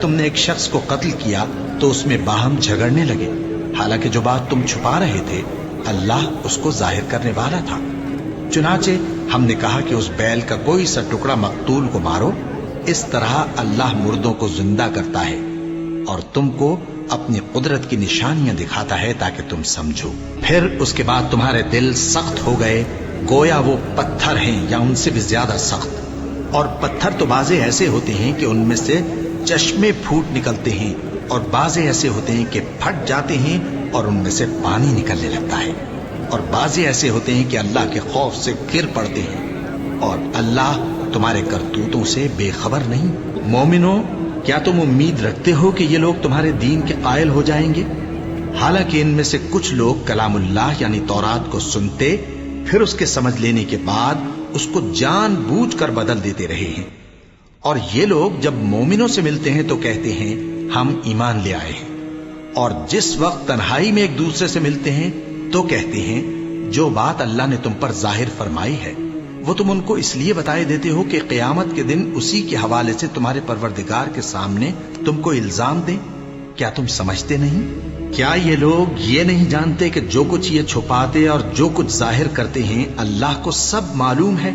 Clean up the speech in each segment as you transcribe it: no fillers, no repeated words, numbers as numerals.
تم نے ایک شخص کو قتل کیا تو اس میں باہم جھگڑنے لگے، حالانکہ جو بات تم چھپا رہے تھے اللہ اس کو ظاہر کرنے والا تھا۔ چنانچہ ہم نے کہا کہ اس بیل کا کوئی سا ٹکڑا مقتول کو مارو، اس طرح اللہ مردوں کو زندہ کرتا ہے اور تم کو اپنی قدرت کی نشانیاں دکھاتا ہے تاکہ تم سمجھو۔ پھر اس کے بعد تمہارے دل سخت ہو گئے گویا وہ پتھر ہیں یا ان سے بھی زیادہ سخت، اور پتھر تو بعضے ایسے ہوتے ہیں کہ ان میں سے چشمے پھوٹ نکلتے ہیں، اور بعضے ایسے ہوتے ہیں کہ پھٹ جاتے ہیں اور ان میں سے پانی نکلنے لگتا ہے، اور بعضے ایسے ہوتے ہیں کہ اللہ کے خوف سے گر پڑتے ہیں، اور اللہ تمہارے کرتوتوں سے بے خبر نہیں۔ مومنو، کیا تم امید رکھتے ہو کہ یہ لوگ تمہارے دین کے قائل ہو جائیں گے؟ حالانکہ ان میں سے کچھ لوگ کلام اللہ یعنی تورات کو سنتے پھر اس کے سمجھ لینے کے بعد اس کو جان بوجھ کر بدل دیتے رہے ہیں، اور یہ لوگ جب مومنوں سے ملتے ہیں تو کہتے ہیں ہم ایمان لے آئے ہیں، اور جس وقت تنہائی میں ایک دوسرے سے ملتے ہیں تو کہتے ہیں جو بات اللہ نے تم پر ظاہر فرمائی ہے وہ تم ان کو اس لیے بتائے دیتے ہو کہ قیامت کے دن اسی کے حوالے سے تمہارے پروردگار کے سامنے تم کو الزام دیں۔ کیا تم سمجھتے نہیں؟ کیا یہ لوگ یہ نہیں جانتے کہ جو کچھ یہ چھپاتے اور جو کچھ ظاہر کرتے ہیں اللہ کو سب معلوم ہے؟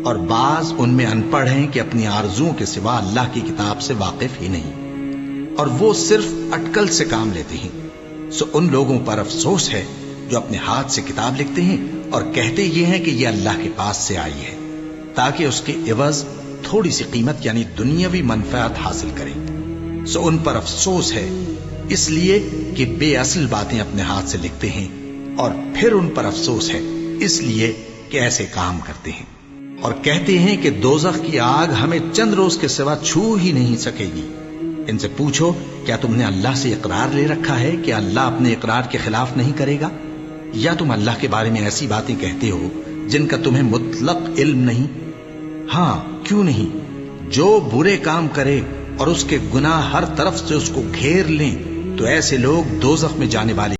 اور بعض ان میں ان پڑھ ہیں کہ اپنی آرزوؤں کے سوا اللہ کی کتاب سے واقف ہی نہیں، اور وہ صرف اٹکل سے کام لیتے ہیں۔ سو ان لوگوں پر افسوس ہے جو اپنے ہاتھ سے کتاب لکھتے ہیں اور کہتے یہ ہیں کہ یہ اللہ کے پاس سے آئی ہے تاکہ اس کے عوض تھوڑی سی قیمت یعنی دنیاوی منفعت حاصل کریں۔ سو ان پر افسوس ہے اس لیے کہ بے اصل باتیں اپنے ہاتھ سے لکھتے ہیں، اور پھر ان پر افسوس ہے اس لیے کہ ایسے کام کرتے ہیں، اور کہتے ہیں کہ دوزخ کی آگ ہمیں چند روز کے سوا چھو ہی نہیں سکے گی۔ ان سے پوچھو کیا تم نے اللہ سے اقرار لے رکھا ہے کہ اللہ اپنے اقرار کے خلاف نہیں کرے گا؟ یا تم اللہ کے بارے میں ایسی باتیں کہتے ہو جن کا تمہیں مطلق علم نہیں؟ ہاں کیوں نہیں، جو برے کام کرے اور اس کے گناہ ہر طرف سے اس کو گھیر لیں تو ایسے لوگ دوزخ میں جانے والے